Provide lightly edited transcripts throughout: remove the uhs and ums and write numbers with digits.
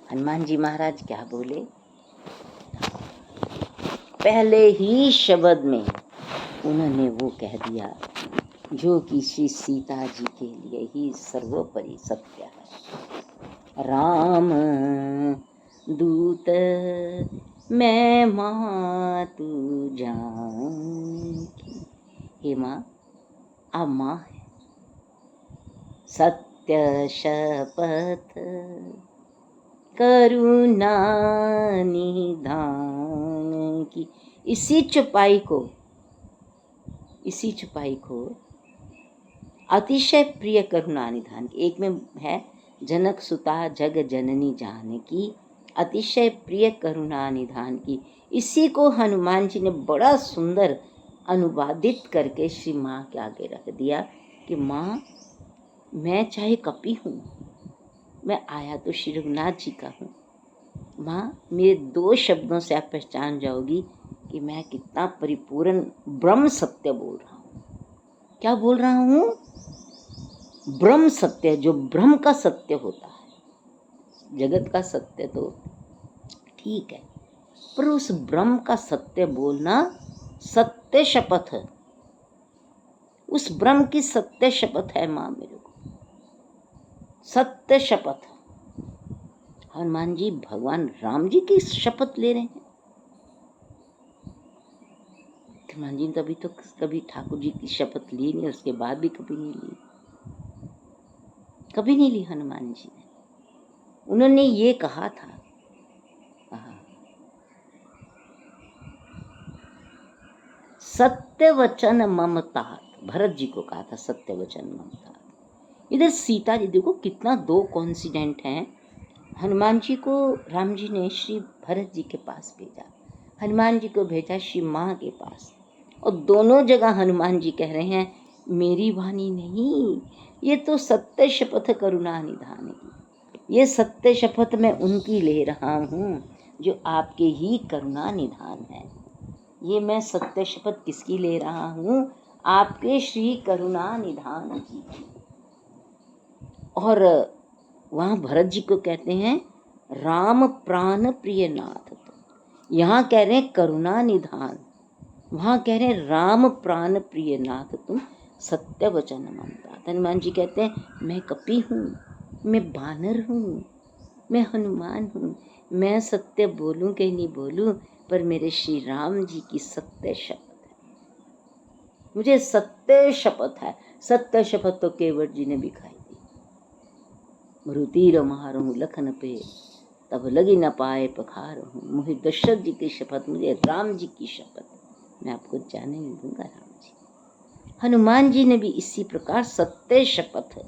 हनुमान जी महाराज क्या बोले? पहले ही शब्द में उन्होंने वो कह दिया जो कि श्री सीता जी के लिए ही सर्वोपरि सत्य है। राम दूत मैं मातु जानकी। हे माँ, आप माँ है। सत्य शपथ करुणा निधान की। इसी चुपाई को अतिशय प्रिय करुणा निधान की। एक में है जनक सुता जग जननी जानकी, अतिशय प्रिय करुणा निधान की। इसी को हनुमान जी ने बड़ा सुंदर अनुवादित करके श्री माँ के आगे रख दिया कि माँ, मैं चाहे कपि हूँ, मैं आया तो श्री रघुनाथ जी का हूँ। माँ, मेरे 2 शब्दों से आप पहचान जाओगी कि मैं कितना परिपूर्ण ब्रह्म सत्य बोल रहा हूँ। क्या बोल रहा हूँ? ब्रह्म सत्य, जो ब्रह्म का सत्य होता है। जगत का सत्य तो ठीक है, पर उस ब्रह्म का सत्य बोलना सत्य शपथ है। उस ब्रह्म की सत्य शपथ है माँ मेरे को, सत्य शपथ। हनुमान जी भगवान राम जी की शपथ ले रहे हैं। हनुमान जी ने तभी तो कभी ठाकुर जी की शपथ ली नहीं, उसके बाद भी कभी नहीं ली हनुमान जी ने। उन्होंने ये कहा था, सत्य वचन ममता। भरत जी को कहा था सत्य वचन ममता। इधर सीता जी देखो कितना 2 कॉन्सिडेंट हैं। हनुमान जी को राम जी ने श्री भरत जी के पास भेजा, हनुमान जी को भेजा श्री माँ के पास, और दोनों जगह हनुमान जी कह रहे हैं मेरी वाणी नहीं, ये तो सत्य शपथ करुणा निधान की। ये सत्य शपथ मैं उनकी ले रहा हूँ जो आपके ही करुणा निधान है। ये मैं सत्य शपथ किसकी ले रहा हूँ? आपके श्री करुणा निधान की। और वहाँ भरत जी को कहते हैं राम प्राण प्रिय नाथ। तो यहाँ कह रहे हैं करुणा निधान, वहाँ कह रहे हैं राम प्राण प्रिय नाथ तुम सत्य वचन ममता। हनुमान जी कहते हैं मैं कपि हूँ, मैं बानर हूँ, मैं हनुमान हूँ, मैं सत्य बोलूं कि नहीं बोलूं, पर मेरे श्री राम जी की सत्य शपथ है, मुझे सत्य शपथ है। सत्य शपथ तो केवट जी ने भी खाई थी। मरुतीर मारूं लखन पे तब लगी न पाए पखार हूँ, मुझे दशरथ जी की शपथ, मुझे राम जी की शपथ, मैं आपको जाने नहीं दूंगा राम जी। हनुमान जी ने भी इसी प्रकार सत्य शपथ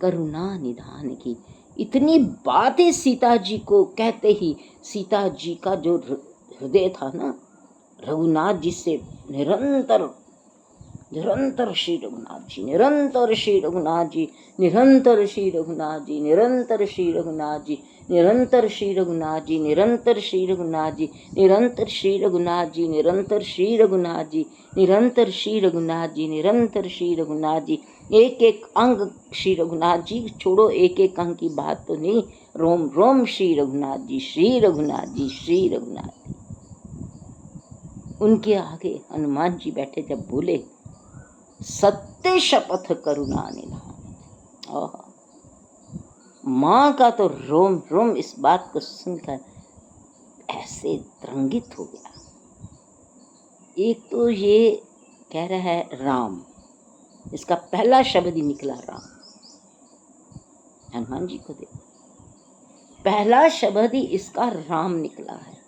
करुणा निधान की। इतनी बातें सीता जी को कहते ही सीता जी का जो हृदय था ना, रघुनाथ जी से निरंतर श्री रघुनाथ जी, निरंतर श्री रघुनाथ जी, निरंतर श्री रघुनाथ जी, निरंतर श्री रघुनाथ जी, निरंतर श्री रघुनाथ जी, निरंतर श्री रघुनाथ जी, निरंतर श्री रघुनाथ जी, निरंतर श्री रघुनाथ जी, निरंतर श्री रघुनाथ जी, निरंतर श्री रघुनाथ जी। एक एक अंग श्री रघुनाथ जी, छोड़ो एक एक अंग की बात तो नहीं, रोम रोम श्री रघुनाथ जी, श्री रघुनाथ जी, श्री रघुनाथ जी। उनके आगे हनुमान जी बैठे जब बोले सत्य शपथ करुणा निधान, माँ का तो रोम रोम इस बात को सुनकर ऐसे द्रंगित हो गया। एक तो ये कह रहा है राम, इसका पहला शब्द ही निकला राम। हनुमान जी को देखो, पहला शब्द ही इसका राम निकला है।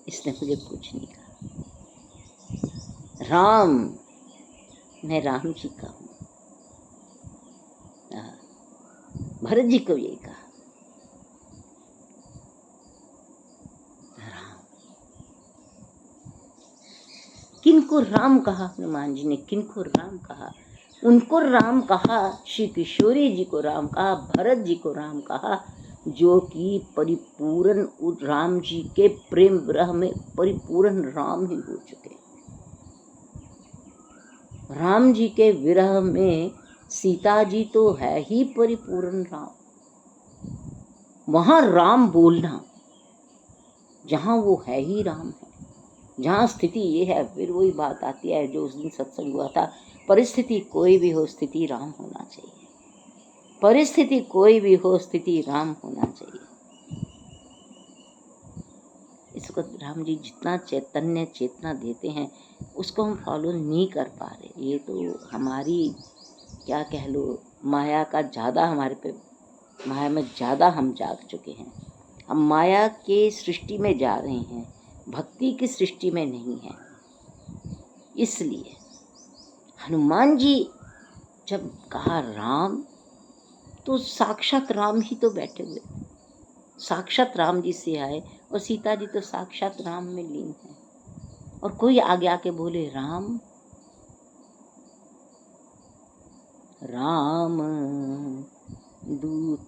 इसने मुझे कुछ नहीं कहा, राम, मैं राम जी का हूं। भरत जी को यही कहा, राम। किनको राम कहा? हनुमान जी ने किनको राम कहा? उनको राम कहा, श्री किशोरी जी को राम कहा, भरत जी को राम कहा, जो कि परिपूर्ण राम जी के प्रेम विरह में परिपूर्ण राम ही हो चुके। राम जी के विरह में सीता जी तो है ही परिपूर्ण राम। वहाँ राम बोलना, जहाँ वो है ही राम है, जहाँ स्थिति ये है। फिर वही बात आती है जो उस दिन सत्संग हुआ था, परिस्थिति कोई भी हो स्थिति राम होना चाहिए, परिस्थिति कोई भी हो स्थिति राम होना चाहिए। इसको राम जी जितना चैतन्य चेतना देते हैं उसको हम फॉलो नहीं कर पा रहे। ये तो हमारी क्या कह लो, माया का ज़्यादा हमारे पे, माया में ज़्यादा हम जाग चुके हैं। हम माया के सृष्टि में जा रहे हैं, भक्ति की सृष्टि में नहीं है। इसलिए हनुमान जी जब कहा राम, तो साक्षात राम ही तो बैठे हुए, साक्षात राम जी से आए, और सीता जी तो साक्षात राम में लीन है। और कोई आगे आके बोले राम राम दूत,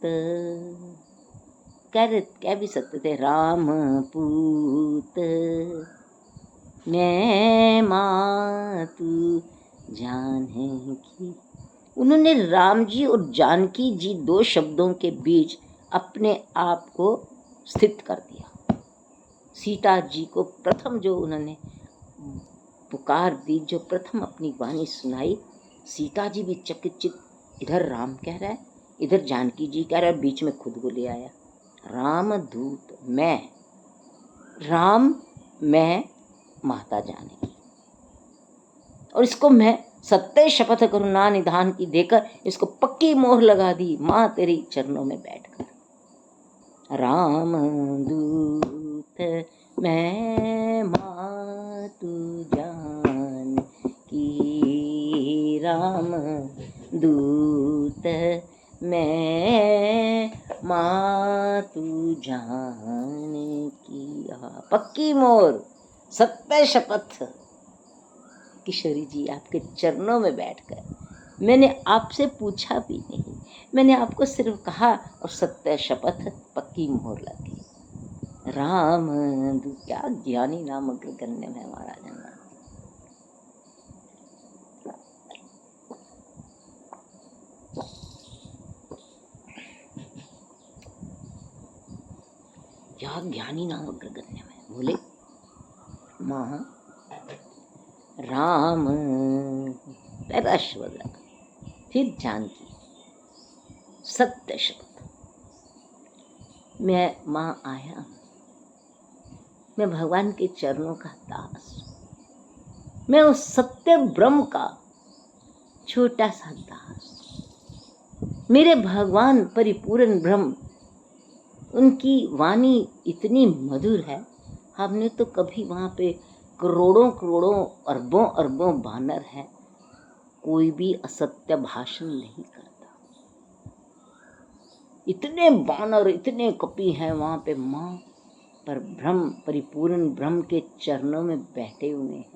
कह भी सकते थे राम पूत, मैं मातु जानकी। उन्होंने राम जी और जानकी जी दो शब्दों के बीच अपने आप को स्थित कर दिया। सीता जी को प्रथम जो उन्होंने पुकार दी, जो प्रथम अपनी वाणी सुनाई, सीता जी भी चकित, इधर राम कह रहा है, इधर जानकी जी कह रहा है, बीच में खुद को ले आया। राम दूत, मैं राम, मैं माता जानकी। और इसको मैं सत्य शपथ करुणा निधान की देकर इसको पक्की मोहर लगा दी, माँ तेरी चरणों में बैठकर। राम दूत मैं मातु जान की, राम दूत मैं मातु जान की। पक्की मोहर, सत्य शपथ। किशोरी जी आपके चरणों में बैठकर मैंने आपसे पूछा भी नहीं, मैंने आपको सिर्फ कहा और सत्य शपथ पक्की मोहर लगी। राम क्या ज्ञानी नाम अग्रगण्य है महाराज। क्या ज्ञानी नाम अग्रगण्य है। बोले माँ राम, पहला शब्द लगा, फिर जानकी, सत्य शब्द। मैं माँ आया, मैं भगवान के चरणों का दास, मैं उस सत्य ब्रह्म का छोटा सा दास। मेरे भगवान परिपूर्ण ब्रह्म, उनकी वाणी इतनी मधुर है, हमने तो कभी वहाँ पे करोड़ों करोड़ों अरबों अरबों बानर हैं, कोई भी असत्य भाषण नहीं करता। इतने बानर, इतने कपि हैं वहाँ पे, माँ पर ब्रह्म, परिपूर्ण ब्रह्म के चरणों में बैठे हुए हैं।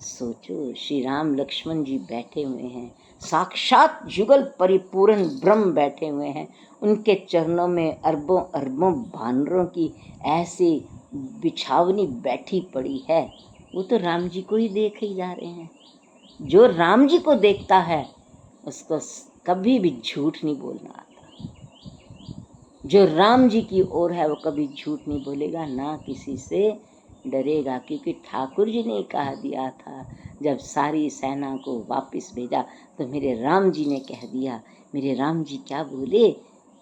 सोचो, श्री राम लक्ष्मण जी बैठे हुए हैं, साक्षात जुगल परिपूर्ण ब्रह्म बैठे हुए हैं, उनके चरणों में अरबों अरबों बानरों की ऐसी बिछावनी बैठी पड़ी है। वो तो राम जी को ही देख ही जा रहे हैं। जो राम जी को देखता है उसको कभी भी झूठ नहीं बोलना आता। जो राम जी की ओर है वो कभी झूठ नहीं बोलेगा, ना किसी से डरेगा। क्योंकि ठाकुर जी ने कह दिया था, जब सारी सेना को वापस भेजा तो मेरे राम जी ने कह दिया, मेरे राम जी क्या बोले,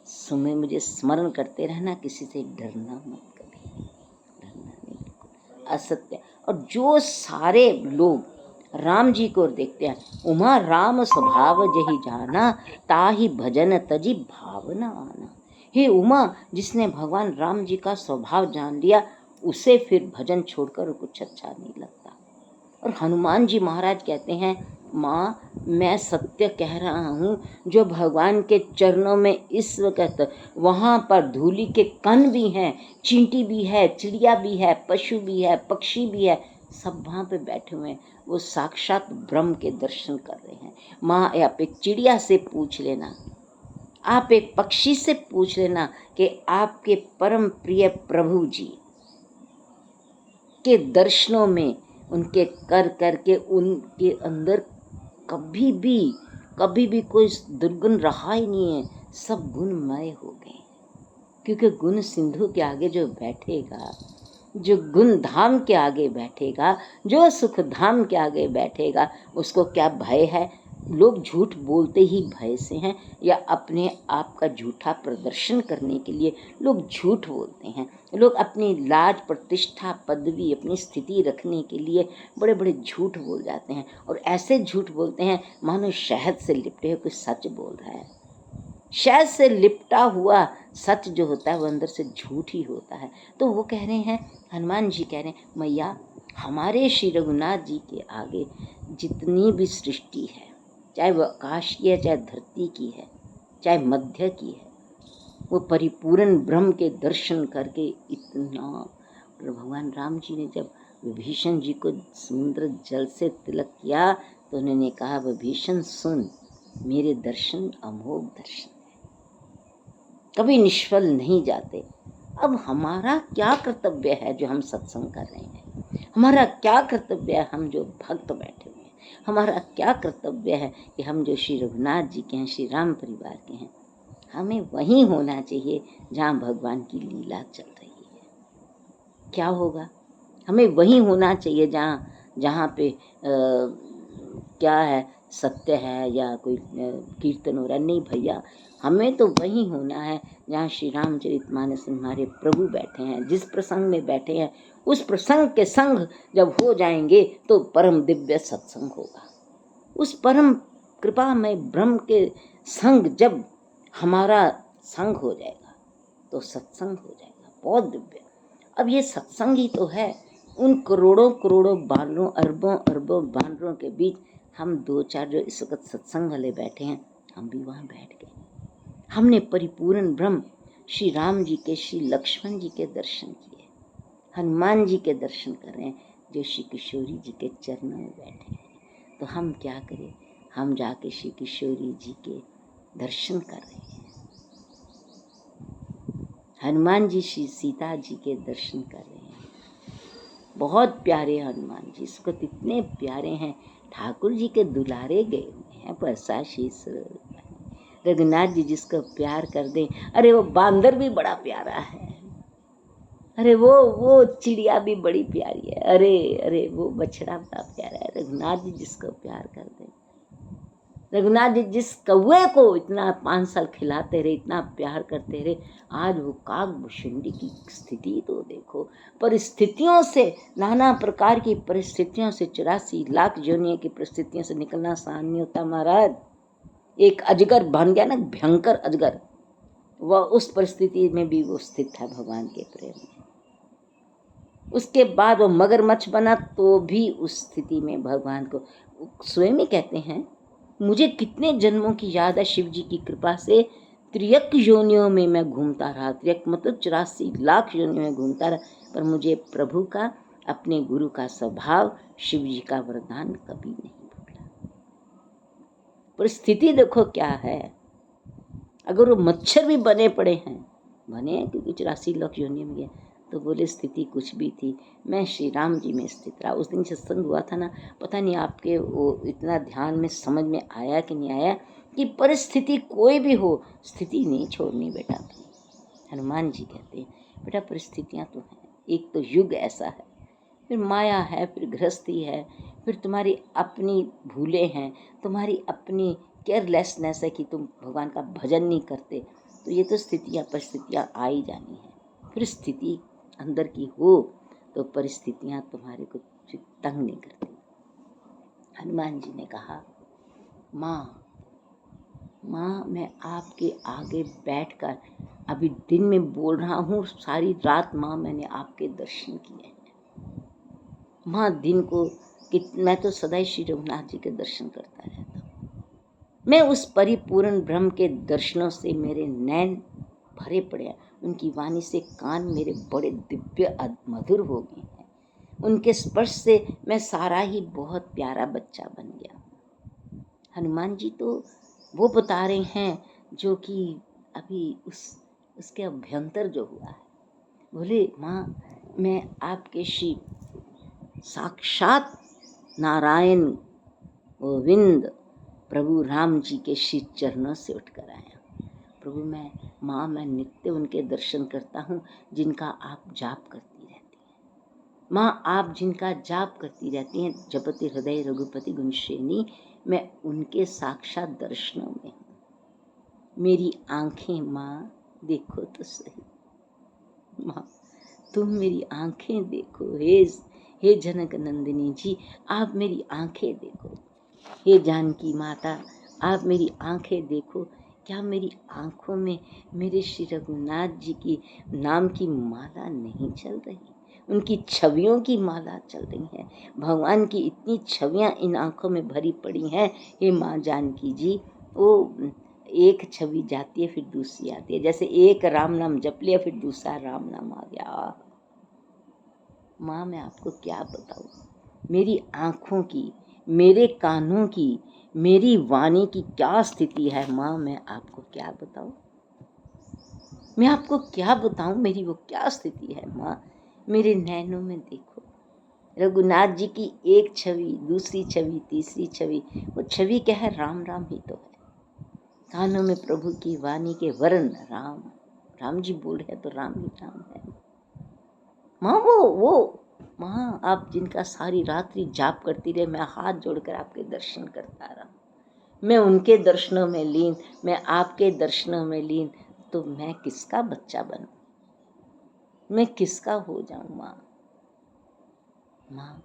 सुने मुझे स्मरण करते रहना, किसी से डरना मत, कभी डरना नहीं, असत्य। और जो सारे लोग राम जी को देखते हैं, उमा राम स्वभाव जही जाना, ताही भजन तजी भावना आना। हे उमा, जिसने भगवान राम जी का स्वभाव जान लिया, उसे फिर भजन छोड़कर कुछ अच्छा नहीं लगता। और हनुमान जी महाराज कहते हैं, माँ मैं सत्य कह रहा हूँ, जो भगवान के चरणों में इस वक्त वहाँ पर धूली के कण भी हैं, चींटी भी है, चिड़िया भी है, पशु भी है, पक्षी भी है, सब वहाँ पे बैठे हुए हैं, वो साक्षात ब्रह्म के दर्शन कर रहे हैं। माँ आप एक चिड़िया से पूछ लेना, आप एक पक्षी से पूछ लेना कि आपके परम प्रिय प्रभु जी के दर्शनों में उनके कर करके उनके अंदर कभी भी कोई दुर्गुण रहा ही नहीं है, सब गुणमय हो गए। क्योंकि गुण सिंधु के आगे जो बैठेगा, जो गुण धाम के आगे बैठेगा, जो सुख धाम के आगे बैठेगा, उसको क्या भय है? लोग झूठ बोलते ही भय से हैं, या अपने आप का झूठा प्रदर्शन करने के लिए लोग झूठ बोलते हैं। लोग अपनी लाज, प्रतिष्ठा, पदवी, अपनी स्थिति रखने के लिए बड़े बड़े झूठ बोल जाते हैं, और ऐसे झूठ बोलते हैं मानो शहद से लिपटे हुए कोई सच बोल रहा है। शहद से लिपटा हुआ सच जो होता है वो अंदर से झूठ ही होता है। तो वो कह रहे हैं, हनुमान जी कह रहे हैं, मैया हमारे श्री रघुनाथ जी के आगे जितनी भी सृष्टि है, चाहे वो आकाश की है, चाहे धरती की है, चाहे मध्य की है, वो परिपूर्ण ब्रह्म के दर्शन करके इतना। भगवान राम जी ने जब विभीषण जी को समुद्र जल से तिलक किया तो उन्होंने कहा, विभीषण सुन, मेरे दर्शन अमोघ दर्शन कभी निष्फल नहीं जाते। अब हमारा क्या कर्तव्य है जो हम सत्संग कर रहे हैं? हमारा क्या कर्तव्य है हम जो भक्त बैठे हुए हैं? हमारा क्या कर्तव्य है कि हम जो श्री रघुनाथ जी के हैं, श्री राम परिवार के हैं? हमें वहीं होना चाहिए जहाँ भगवान की लीला चल रही है। क्या होगा? हमें वहीं होना चाहिए जहाँ पे क्या है, सत्य है या कोई कीर्तन हो रहा है। नहीं भैया, हमें तो वहीं होना है जहाँ श्री रामचरितमानस में हमारे प्रभु बैठे हैं। जिस प्रसंग में बैठे हैं उस प्रसंग के संग जब हो जाएंगे तो परम दिव्य सत्संग होगा। उस परम कृपा में ब्रह्म के संग जब हमारा संग हो जाएगा तो सत्संग हो जाएगा बहुत दिव्य। अब ये सत्संग ही तो है। उन करोड़ों करोड़ों बानरों, अरबों अरबों बानरों के बीच हम दो चार जो इस वक्त सत्संग वाले बैठे हैं, हम भी वहाँ बैठ गए। हमने परिपूर्ण ब्रह्म श्री राम जी के, श्री लक्ष्मण जी के दर्शन किए, हनुमान जी के दर्शन कर रहे हैं जो श्री किशोरी जी के चरणों में बैठे हैं। तो हम क्या करें? हम जाके श्री किशोरी जी के दर्शन कर रहे हैं। हनुमान जी श्री सीता जी के दर्शन कर रहे हैं। बहुत प्यारे हनुमान जी, इसको इतने प्यारे हैं, ठाकुर जी के दुलारे गए हुए हैं। परसा शीस रघुनाथ जी जिसको प्यार कर दे, अरे वो बांदर भी बड़ा प्यारा है, अरे वो चिड़िया भी बड़ी प्यारी है, अरे अरे वो बछड़ा बड़ा प्यारा है। रघुनाथ जी जिसको प्यार कर दे, रघुनाथ जी जिस कौवे को इतना 5 साल खिलाते रहे, इतना प्यार करते रहे, आज वो काकभुशुंडी की स्थिति तो देखो। परिस्थितियों से, नाना प्रकार की परिस्थितियों से, 84 लाख योनियों की परिस्थितियों से निकलना आसान नहीं होता महाराज। एक अजगर बन गया ना, भयंकर अजगर, वह उस परिस्थिति में भी वो स्थित था भगवान के प्रेम में। उसके बाद वो मगरमच्छ बना तो भी उस स्थिति में भगवान को स्वयं ही कहते हैं, मुझे कितने जन्मों की याद है शिव जी की कृपा से, त्रियक योनियों में मैं घूमता रहा। त्रियक मतलब 84 लाख योनियों में घूमता रहा, पर मुझे प्रभु का, अपने गुरु का स्वभाव, शिव जी का वरदान कभी नहीं भूला। परिस्थिति देखो क्या है। अगर वो मच्छर भी बने पड़े हैं, बने हैं क्योंकि 84 लाख योनियों में गए, तो बोले स्थिति कुछ भी थी, मैं श्री राम जी में स्थित रहा। उस दिन सत्संग हुआ था ना, पता नहीं आपके वो इतना ध्यान में समझ में आया कि नहीं आया, कि परिस्थिति कोई भी हो, स्थिति नहीं छोड़नी बेटा। हनुमान जी कहते हैं, बेटा परिस्थितियाँ तो हैं, एक तो युग ऐसा है, फिर माया है, फिर गृहस्थी है, फिर तुम्हारी अपनी भूलें हैं, तुम्हारी अपनी केयरलेसनेस है कि तुम भगवान का भजन नहीं करते। तो ये तो स्थितियाँ, परिस्थितियाँ आ ही जानी है। फिर स्थिति अंदर की हो तो परिस्थितियाँ तुम्हारे को तंग नहीं करती। हनुमान जी ने कहा, माँ मैं आपके आगे बैठकर अभी दिन में बोल रहा हूँ, सारी रात माँ मैंने आपके दर्शन किए हैं। माँ दिन को मैं तो सदा श्री रघुनाथ जी के दर्शन करता रहता हूँ। मैं उस परिपूर्ण ब्रह्म के दर्शनों से मेरे नैन भरे पड़े हैं, उनकी वाणी से कान मेरे बड़े दिव्य मधुर हो गए हैं, उनके स्पर्श से मैं सारा ही बहुत प्यारा बच्चा बन गया। हनुमान जी तो वो बता रहे हैं जो कि अभी उसके अभ्यंतर जो हुआ है। बोले माँ मैं आपके श्री साक्षात नारायण गोविंद प्रभु राम जी के श्री चरणों से उठकर आया। प्रभु मैं नित्य उनके दर्शन करता हूँ जिनका आप जाप करती रहती हैं। माँ आप जिनका जाप करती रहती हैं, जपति हृदय रघुपति गुणश्रेणी, मैं उनके साक्षात दर्शनों में हूँ। मेरी आंखें माँ देखो तो सही, माँ तुम मेरी आंखें देखो। हे जनक नंदिनी जी, आप मेरी आंखें देखो। हे जानकी माता, आप मेरी आंखें देखो। क्या मेरी आंखों में मेरे श्री रघुनाथ जी की नाम की माला नहीं चल रही? उनकी छवियों की माला चल रही है। भगवान की इतनी छवियां इन आंखों में भरी पड़ी हैं। हे माँ जानकी जी, वो एक छवि जाती है फिर दूसरी आती है। जैसे एक राम नाम जप लिया फिर दूसरा राम नाम आ गया। माँ मैं आपको क्या बताऊँ, मेरी आँखों की, मेरे कानों की, मेरी वाणी की क्या स्थिति है माँ, मैं आपको क्या बताऊँ, मैं आपको क्या बताऊँ, मेरी वो क्या स्थिति है माँ। मेरे नैनों में देखो, रघुनाथ जी की एक छवि, दूसरी छवि, तीसरी छवि, वो छवि क्या है? राम राम ही तो है। कानों में प्रभु की वाणी के वर्ण राम, राम जी बोल रहे तो राम ही राम है माँ। वो माँ आप जिनका सारी रात्रि जाप करती रहे, मैं हाथ जोड़कर आपके दर्शन करता रहा, मैं उनके दर्शनों में लीन, मैं आपके दर्शनों में लीन, तो मैं किसका बच्चा बनूं, मैं किसका हो जाऊं माँ? माँ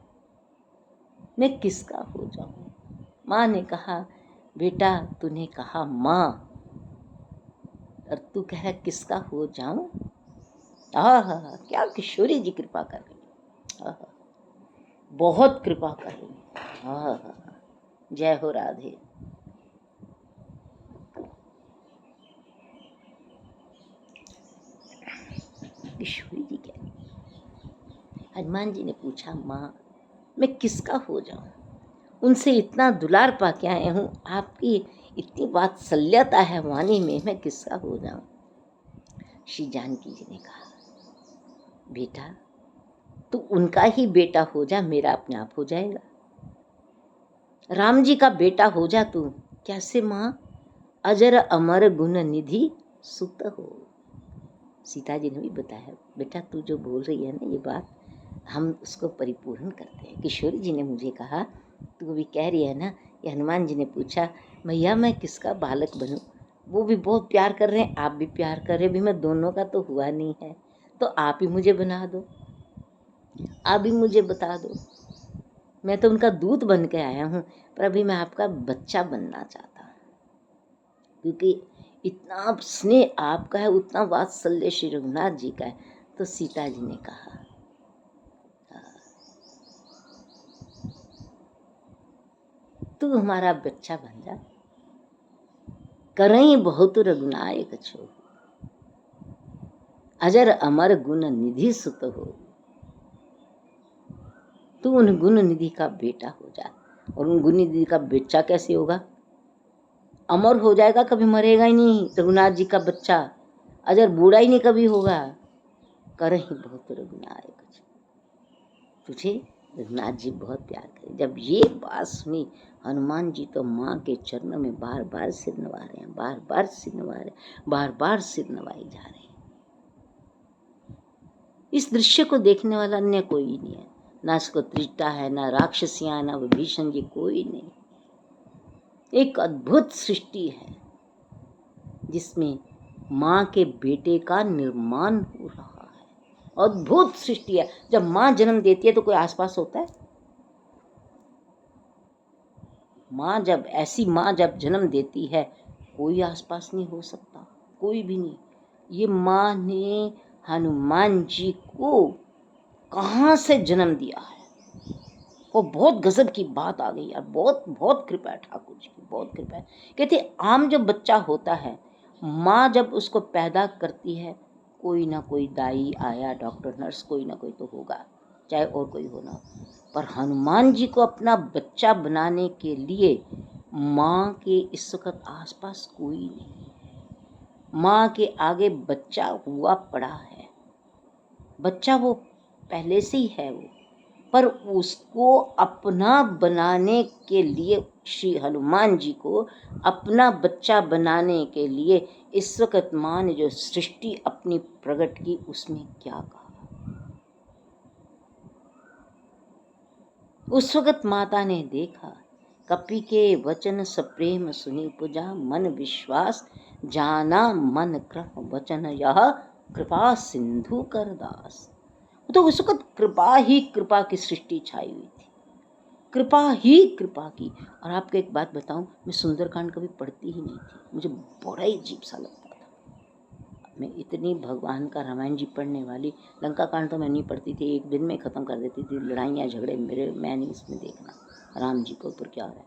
मैं किसका हो जाऊं? माँ ने कहा बेटा तूने कहा माँ, और तू कह किसका हो जाऊं? क्या किशोरी जी कृपा कर रही, बहुत कृपा कर रही। जय हो राधे। किशोरी जी क्या, हनुमान जी ने पूछा माँ मैं किसका हो जाऊं? उनसे इतना दुलार पा के आए हूँ, आपकी इतनी वात्सल्यता है वाणी में, मैं किसका हो जाऊं? श्री जानकी जी ने कहा बेटा तू उनका ही बेटा हो जा, मेरा अपने आप हो जाएगा। राम जी का बेटा हो जा तू। कैसे माँ? अजर अमर गुण निधि सुत हो। सीता जी ने भी बताया बेटा तू जो बोल रही है ना ये बात, हम उसको परिपूर्ण करते हैं। किशोरी जी ने मुझे कहा तू अभी कह रही है ना, ये हनुमान जी ने पूछा भैया मैं किसका बालक बनूं? वो भी बहुत प्यार कर रहे हैं, आप भी प्यार कर रहे हैं, भी मैं दोनों का तो हुआ नहीं है, तो आप ही मुझे बना दो, आप ही मुझे बता दो। मैं तो उनका दूत बन के आया हूँ, पर अभी मैं आपका बच्चा बनना चाहता हूँ, क्योंकि इतना स्नेह आपका है, उतना वात्सल्य श्री रघुनाथ जी का है। तो सीता जी ने कहा तू हमारा बच्चा बन जा, करई बहुत रघुनायक छो, अजर अमर गुण निधि सुत हो। तू उन गुण निधि का बेटा हो जा। और उन गुण निधि का बच्चा कैसे होगा? अमर हो जाएगा, कभी मरेगा ही नहीं। रघुनाथ जी का बच्चा अजर बूढ़ा ही नहीं कभी होगा। करही बहुत रघुनायक छो, तुझे रघुनाथ जी बहुत प्यार करे। जब ये बात सुनी हनुमान जी तो माँ के चरणों में बार बार सिर नवा रहे हैं, बार बार सिर नवा रहे हैं, बार बार सिर नवाई जा रहे हैं। इस दृश्य को देखने वाला अन्य कोई नहीं है, ना इसको त्रिजटा है, ना राक्षसियां, ना विभीषण जी, कोई नहीं। एक अद्भुत सृष्टि है जिसमें माँ के बेटे का निर्माण हो रहा है। अद्भुत सृष्टि है। जब माँ जन्म देती है तो कोई आसपास होता है? ऐसी माँ जब जन्म देती है कोई आसपास नहीं हो सकता, कोई भी नहीं। ये माँ ने हनुमान जी को कहाँ से जन्म दिया है, वो बहुत गजब की बात आ गई यार। बहुत बहुत कृपा है ठाकुर जी की, बहुत कृपा है। कहते आम जब बच्चा होता है, माँ जब उसको पैदा करती है, कोई ना कोई दाई आया, डॉक्टर नर्स, कोई ना कोई तो होगा, चाहे और कोई हो ना हो। पर हनुमान जी को अपना बच्चा बनाने के लिए माँ के इस वक्त आसपास कोई नहीं, माँ के आगे बच्चा हुआ पड़ा है। बच्चा वो पहले से ही है, वो पर उसको अपना बनाने के लिए, श्री हनुमान जी को अपना बच्चा बनाने के लिए इस वक्त माँ ने जो सृष्टि अपनी प्रकट की, उसमें क्या कहा। उस वक्त माता ने देखा, कपि के वचन सप्रेम सुनि पुजा, मन विश्वास जाना मन क्रम वचन यह, कृपा सिंधु कर दास। तो उस वक्त कृपा ही कृपा की सृष्टि छाई हुई थी, कृपा ही कृपा की। और आपको एक बात बताऊं, मैं सुंदरकांड कभी पढ़ती ही नहीं थी, मुझे बड़ा ही अजीब सा लगता था। मैं इतनी भगवान का रामायण जी पढ़ने वाली, लंका कांड तो मैं नहीं पढ़ती थी, एक दिन में ख़त्म कर देती थी, लड़ाइयाँ झगड़े मेरे, मैं नहीं इसमें देखना राम जी के ऊपर क्या हो रहा है।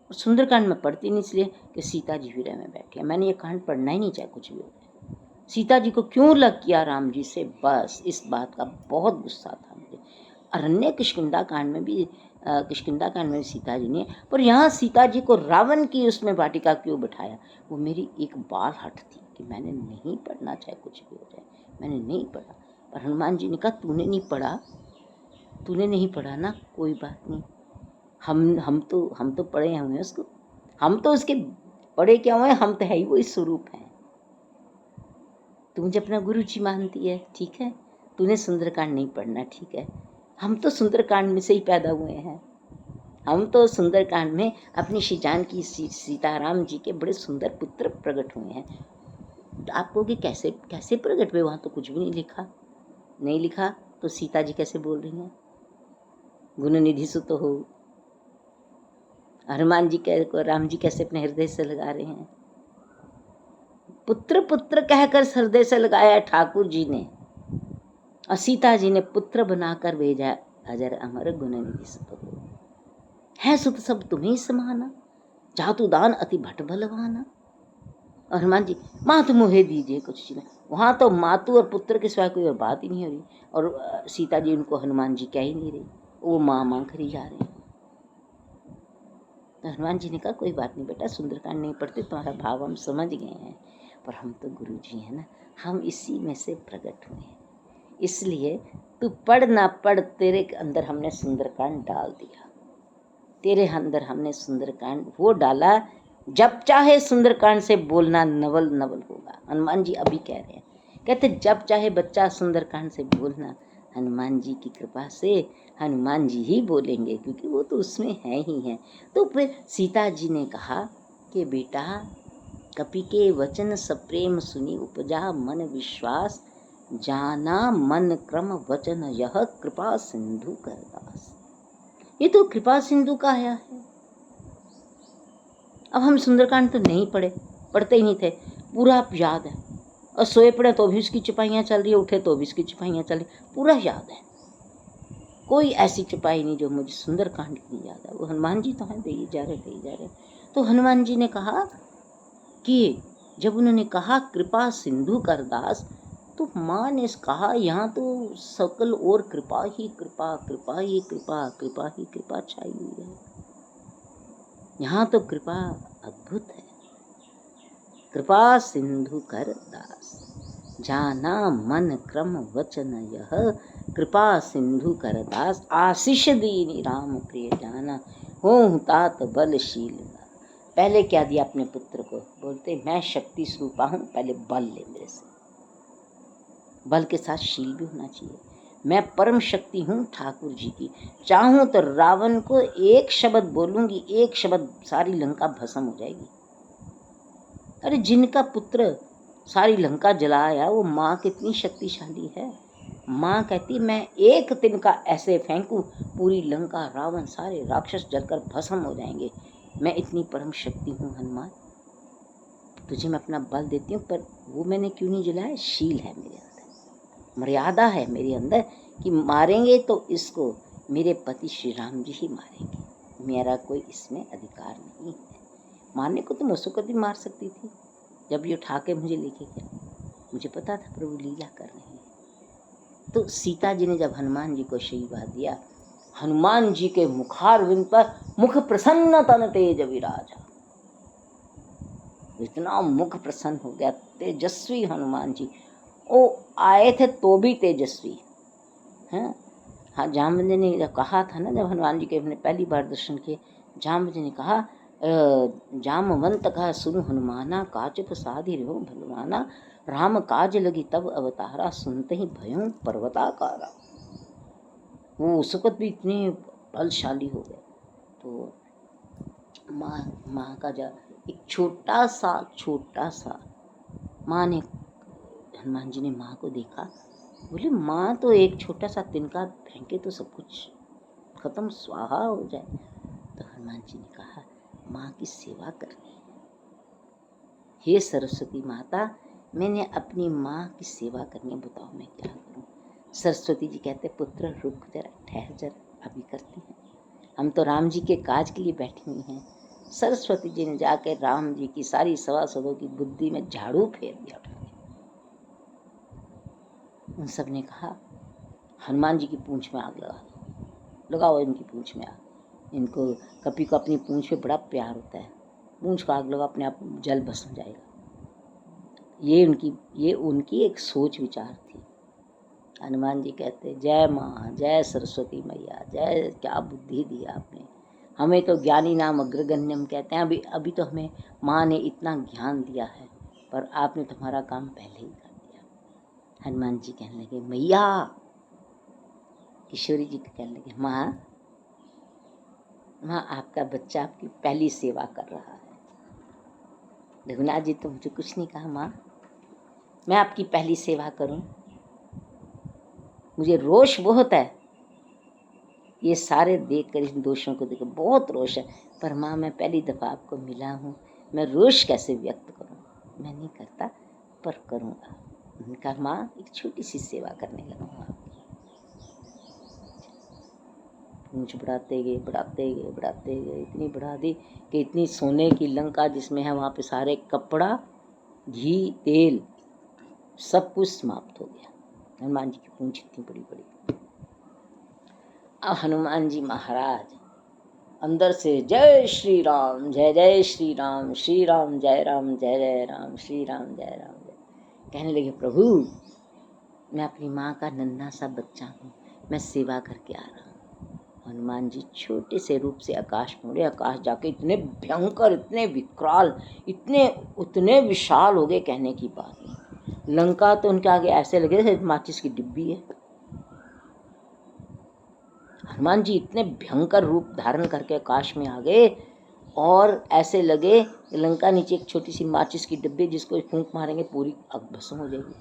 और सुंदरकांड में पढ़ती नहीं इसलिए कि सीता जी वीरे में बैठी है, मैंने ये कांड पढ़ना ही नहीं, चाहे कुछ भी हो जाए। सीता जी को क्यों लग किया राम जी से, बस इस बात का बहुत गुस्सा था मुझे। अरण्य किष्किंधा कांड में भी सीता जी ने, पर यहाँ सीता जी को रावण की उसमें वाटिका क्यों बिठाया, वो मेरी एक बाल हट थी कि मैंने नहीं पढ़ना, चाहे कुछ भी हो जाए, मैंने नहीं पढ़ा। पर हनुमान जी ने कहा तूने नहीं पढ़ा ना, कोई बात नहीं, हम तो पढ़े हुए उसको, हम तो उसके पढ़े क्या हुए, हम तो है ही वही स्वरूप हैं। तू मुझे अपना गुरु जी मानती है, ठीक है, तूने सुंदरकांड नहीं पढ़ना, ठीक है, हम तो सुंदरकांड में से ही पैदा हुए हैं, हम तो सुंदरकांड में अपनी श्री जानकी सीताराम जी के बड़े सुंदर पुत्र प्रकट हुए हैं। आप कहोगे कैसे कैसे प्रकट हुए, वहाँ तो कुछ भी नहीं लिखा, तो सीता जी कैसे बोल रही हैं, गुण निधि सुत हो। हनुमान जी को राम जी कैसे अपने हृदय से लगा रहे हैं, पुत्र पुत्र कहकर हृदय से लगाया ठाकुर जी ने, और सीता जी ने पुत्र बनाकर भेजा, अजर अमर गुण निधि सुत हो। है सुत सब तुम्हें समाना, जातु दान अति भट बलवाना। और हनुमान जी, मातु मोहे दीजिए कुछ चीज़, वहाँ तो मातु और पुत्र के सिवाय कोई और बात ही नहीं हो रही, और सीता जी उनको हनुमान जी कह ही नहीं रही, वो माँ करी जा रहे हैं। तो हनुमान जी ने कहा कोई बात नहीं बेटा, सुंदरकांड नहीं पढ़ते, तुम्हारा भाव हम समझ गए हैं, पर हम तो गुरु जी हैं ना, हम इसी में से प्रकट हुए हैं, इसलिए तू पढ़ ना पढ़, तेरे अंदर हमने सुंदरकांड डाल दिया, तेरे अंदर हमने सुंदरकांड वो डाला, जब चाहे सुंदरकांड से बोलना नवल नवल होगा। हनुमान जी अभी कह रहे हैं, कहते जब चाहे बच्चा सुंदरकांड से बोलना, हनुमान जी की कृपा से हनुमान जी ही बोलेंगे, क्योंकि वो तो उसमें है ही हैं। तो फिर सीता जी ने कहा कि बेटा, कपि के वचन सप्रेम सुनी उपजा, मन विश्वास जाना मन क्रम वचन यह, कृपा सिंधु कर दास। ये तो कृपा सिंधु का आया है। अब हम सुंदरकांड तो नहीं पढ़ते ही नहीं थे, पूरा याद है, और सोए पड़े तो भी उसकी चिपाइयाँ चल रही है, उठे तो भी उसकी चिपाइयाँ चल रही, पूरा याद है, कोई ऐसी चिपाई नहीं जो मुझे सुंदरकांड की नहीं याद है। वो हनुमान जी तो हैं, दे ही जा रहे। तो हनुमान जी ने कहा कि जब उन्होंने कहा कृपा सिंधु कर दास, तो माँ ने कहा यहाँ तो सकल और कृपा ही कृपा, कृपा ही कृपा, कृपा ही कृपा छाई हुई है, यहाँ तो कृपा अद्भुत है। कृपा सिंधु कर दास, जाना मन क्रम वचन यह, कृपा सिंधु कर दास, आशीष दीनी राम प्रिय जाना, हो तात बलशील। पहले क्या दिया अपने पुत्र को, बोलते मैं शक्ति स्वरूपा हूँ, पहले बल ले मेरे से, बल के साथ शील भी होना चाहिए। मैं परम शक्ति हूँ ठाकुर जी की, चाहूँ तो रावण को एक शब्द बोलूंगी, एक शब्द सारी लंका भस्म हो जाएगी। अरे जिनका पुत्र सारी लंका जलाया, वो माँ कितनी शक्तिशाली है। माँ कहती मैं एक तिनका ऐसे फेंकूं, पूरी लंका रावण सारे राक्षस जलकर भस्म हो जाएंगे, मैं इतनी परम शक्ति हूँ हनुमान, तुझे मैं अपना बल देती हूँ, पर वो मैंने क्यों नहीं जलाया, शील है मेरे अंदर, मर्यादा है मेरे अंदर, कि मारेंगे तो इसको मेरे पति श्री राम जी ही मारेंगे, मेरा कोई इसमें अधिकार नहीं है। मारने को तो मैं उसको भी मार सकती थी, जब ये उठा के मुझे लेके गया, मुझे पता था प्रभु लीला कर रहे हैं। तो सीता जी ने जब हनुमान जी को आशीर्वाद दिया, हनुमान जी के मुखारविंद पर मुख प्रसन्न तन तेज विराजा, इतना मुख प्रसन्न हो गया, तेजस्वी हनुमान जी, ओ आए थे तो भी तेजस्वी हैं, हाँ, जामवंत ने जब कहा था ना, जब हनुमान जी के हमने पहली बार दर्शन किए, जामवंत ने कहा जामवंत का सुनु हनुमाना, काज प्रसादि रहो भलवाना, राम काज लगी तब अवतारा, सुनते ही भयों पर्वताकारा। वो उस वक्त भी इतने बलशाली हो गए। तो माँ का जब एक छोटा सा माँ ने, हनुमान जी ने माँ को देखा, बोले माँ तो एक छोटा सा तिनका फेंके तो सब कुछ खत्म स्वाहा हो जाए। तो हनुमान जी ने कहा माँ की सेवा करनी है। हे सरस्वती माता, मैंने अपनी माँ की सेवा करनी है, बताओ मैं क्या करूँ। सरस्वती जी कहते पुत्र रुक जरा, ठहर जरा, अभी करती हैं, हम तो राम जी के काज के लिए बैठी हुई हैं। सरस्वती जी ने जाकर राम जी की सारी सभासदों की बुद्धि में झाड़ू फेर दिया। उन सब ने कहा हनुमान जी की पूंछ में आग लगा दो, लगाओ इनकी पूंछ में आग। इनको कपी को अपनी पूंछ पे बड़ा प्यार होता है, पूंछ को आग लगा, अपने आप जल भस्म जाएगा। ये उनकी एक सोच विचार थी। हनुमान जी कहते जय माँ, जय सरस्वती मैया, जय, क्या बुद्धि दी आपने हमें, तो ज्ञानी नाम अग्रगण्यम कहते हैं। अभी तो हमें माँ ने इतना ज्ञान दिया है, पर आपने तुम्हारा काम पहले ही कर दिया। हनुमान जी कहने लगे मैया, किशोरी जी को कहने लगे माँ, आपका बच्चा आपकी पहली सेवा कर रहा है। रघुनाथ जी तो मुझे कुछ नहीं कहा, माँ मैं आपकी पहली सेवा करूं, मुझे रोष बहुत है, ये सारे देखकर, इन दोषों को देखकर बहुत रोष है, पर माँ मैं पहली दफा आपको मिला हूँ, मैं रोष कैसे व्यक्त करूं, मैं नहीं करता पर करूंगा। उनका माँ एक छोटी सी सेवा करने लगूंगा। पूंछ बढ़ाते गए, इतनी बढ़ा दी कि इतनी सोने की लंका जिसमें है वहाँ पे सारे कपड़ा, घी, तेल सब कुछ समाप्त हो गया। हनुमान जी की पूंछ इतनी बड़ी बड़ी। अब हनुमान जी महाराज अंदर से जय श्री राम, जय जय श्री राम, श्री राम जय राम, जय जय राम, श्री राम जय राम जय, कहने लगे प्रभु मैं अपनी माँ का नन्हा सा बच्चा हूँ, मैं सेवा करके आ रहा हूँ। हनुमान जी छोटे से रूप से आकाश मुड़े, आकाश जाके इतने भयंकर, इतने विकराल, उतने विशाल हो गए, कहने की बात नहीं। लंका तो उनके आगे ऐसे लगे जैसे माचिस की डिब्बी है। हनुमान जी इतने भयंकर रूप धारण करके आकाश में आ गए और ऐसे लगे लंका नीचे एक छोटी सी माचिस की डिब्बी, जिसको फूंक मारेंगे पूरी भस्म हो जाएगी।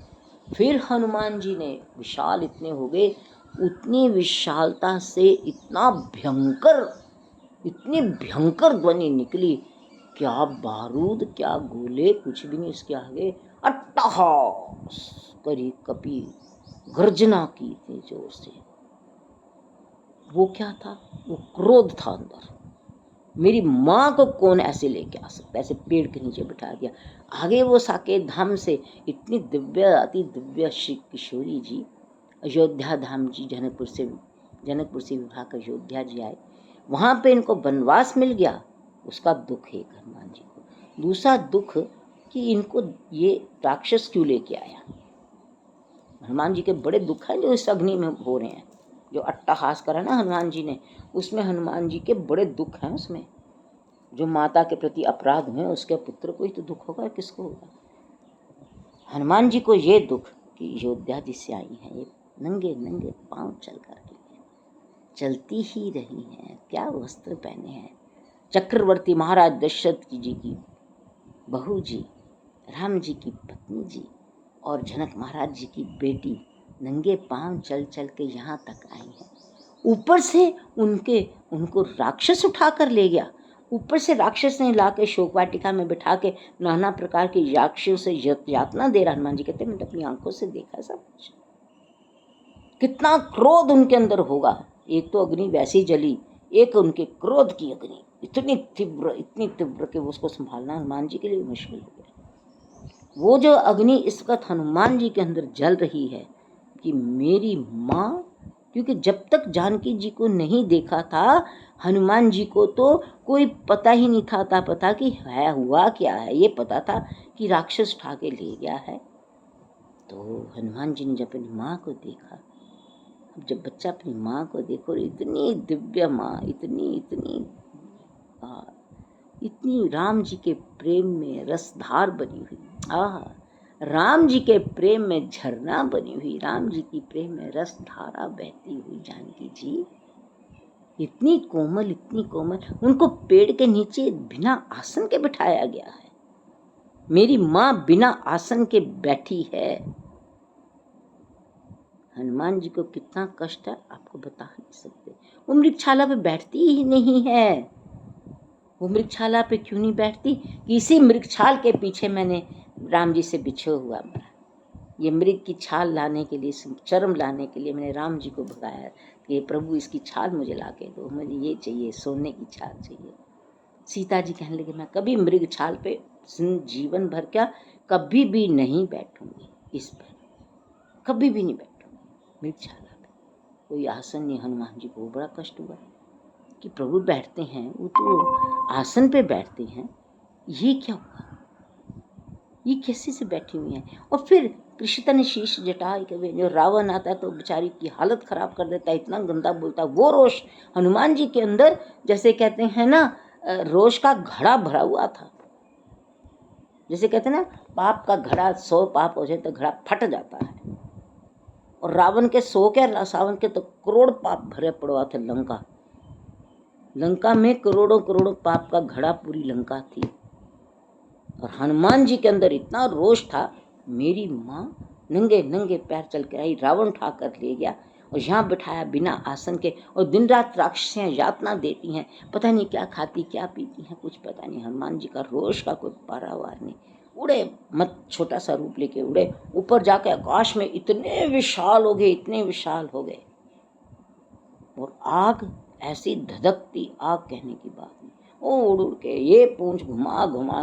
फिर हनुमान जी ने विशाल इतने हो गए, उतनी विशालता से इतनी भयंकर ध्वनि निकली, क्या बारूद क्या गोले कुछ भी नहीं इसके आगे। अट्टहास करी कपी, गर्जना की इतनी जोर से। वो क्या था, वो क्रोध था अंदर। मेरी माँ को कौन ऐसे लेके आ सकता है, ऐसे पेड़ के नीचे बिठा दिया। आगे वो साकेत धाम से इतनी दिव्य, अति दिव्य श्री किशोरी जी अयोध्या धाम जी, जनकपुर से विभाग अयोध्या जी आए, वहां पे इनको वनवास मिल गया, उसका दुख है हनुमान जी को। दूसरा दुख कि इनको ये राक्षस क्यों लेके आया। हनुमान जी के बड़े दुख हैं जो इस अग्नि में हो रहे हैं, जो अट्टहास करा ना हनुमान जी ने, उसमें हनुमान जी के बड़े दुख हैं। उसमें जो माता के प्रति अपराध हुए, उसके पुत्र को ही तो दुख होगा, किसको होगा। हनुमान जी को ये दुख कि अयोध्या जी से आई हैं, ये नंगे नंगे पांव चल करके चलती ही रही हैं, क्या वस्त्र पहने हैं। चक्रवर्ती महाराज दशरथ जी की बहू जी, राम जी की पत्नी जी और जनक महाराज जी की बेटी नंगे पांव चल चल के यहाँ तक आई हैं। ऊपर से उनको राक्षस उठा कर ले गया। ऊपर से राक्षस ने ला के शोक वाटिका में बिठा के नाना प्रकार की राक्षसों से यातना दे रहा। हनुमान जी कहते मैंने अपनी आंखों से देखा सब कुछ। कितना क्रोध उनके अंदर होगा। एक तो अग्नि वैसी जली, एक उनके क्रोध की अग्नि इतनी तीव्र कि उसको संभालना हनुमान जी के लिए मुश्किल हो गया। वो जो अग्नि इस वक्त हनुमान जी के अंदर जल रही है कि मेरी माँ, क्योंकि जब तक जानकी जी को नहीं देखा था, हनुमान जी को तो कोई पता ही नहीं था पता कि है हुआ क्या है। ये पता था कि राक्षस उठा के ले गया है। तो हनुमान जी ने जब अपनी माँ को देखा, जब बच्चा अपनी माँ को देखो, इतनी दिव्य माँ, इतनी इतनी आ, इतनी राम जी के प्रेम में रसधार बनी हुई, राम जी के प्रेम में झरना बनी हुई, राम जी की प्रेम में रसधारा बहती हुई जानकी जी, इतनी कोमल, इतनी कोमल। उनको पेड़ के नीचे बिना आसन के बिठाया गया है। मेरी माँ बिना आसन के बैठी है। हनुमान जी को कितना कष्ट है आपको बता नहीं सकते। वो मृगशाला पे बैठती ही नहीं है। वो मृगशाला पे क्यों नहीं बैठती? कि इसी मृगछाल के पीछे मैंने राम जी से बिछो हुआ मरा। ये मृग की छाल लाने के लिए, चर्म लाने के लिए मैंने राम जी को भगाया कि प्रभु इसकी छाल मुझे ला के दो, मुझे ये चाहिए, सोने की छाल चाहिए। सीता जी कहने लगे मैं कभी मृग छाल पे जीवन भर क्या कभी भी नहीं बैठूंगी, इस पर कभी भी नहीं बैठूंगी मृगशाला पे। कोई आसन नहीं। हनुमान जी को बड़ा कष्ट हुआ कि प्रभु बैठते हैं, वो तो आसन पे बैठते हैं, ये क्या हुआ, ये कैसे से बैठी हुई हैं। और फिर कृष्ण ने शीश जटा के जो रावण आता है तो बेचारी की हालत खराब कर देता है, इतना गंदा बोलता है। वो रोष हनुमान जी के अंदर, जैसे कहते हैं ना, रोष का घड़ा भरा हुआ था। जैसे कहते हैं ना, पाप का घड़ा 100 पाप हो जाए तो घड़ा फट जाता है। और रावण के 100 के, रावण के तो करोड़ पाप भरे पड़ा था। लंका में करोड़ों करोड़ों पाप का घड़ा पूरी लंका थी। और हनुमान जी के अंदर इतना रोष था, मेरी माँ नंगे नंगे पैर चल के आई, रावण उठा कर ले गया और यहाँ बिठाया बिना आसन के। और दिन रात राक्षसियाँ यातना देती हैं, पता नहीं क्या खाती क्या पीती हैं, कुछ पता नहीं। हनुमान जी का रोष का कोई पारावार नहीं। उड़े मत, छोटा सा रूप लेके उड़े, ऊपर जाके आकाश में इतने विशाल हो गए, इतने विशाल हो गए। और आग ऐसी धधकती आग, कहने की बात नहीं। उड़ उड़ के ये पूंछ घुमा घुमा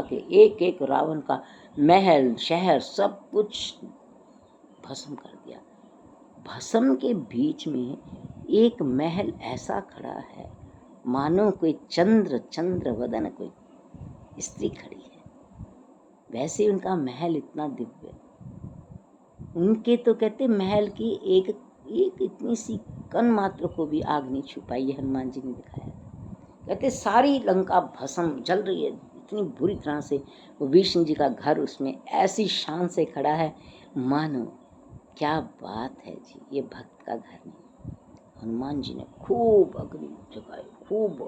के एक एक रावण का महल शहर सब कुछ भस्म कर दिया। भस्म के बीच में एक महल ऐसा खड़ा है, मानो कोई चंद्र वदन कोई स्त्री खड़ी है, वैसे उनका महल इतना दिव्य। उनके तो कहते महल की एक इतनी सी कण मात्र को भी आग नहीं छू पाई। हनुमान जी ने दिखाया। कहते सारी लंका भस्म जल रही है इतनी बुरी तरह से। वो विष्णु जी का घर उसमें ऐसी शान से खड़ा है, मानो क्या बात है जी, ये भक्त का घर नहीं। हनुमान जी ने खूब अग्नि जगाई, खूब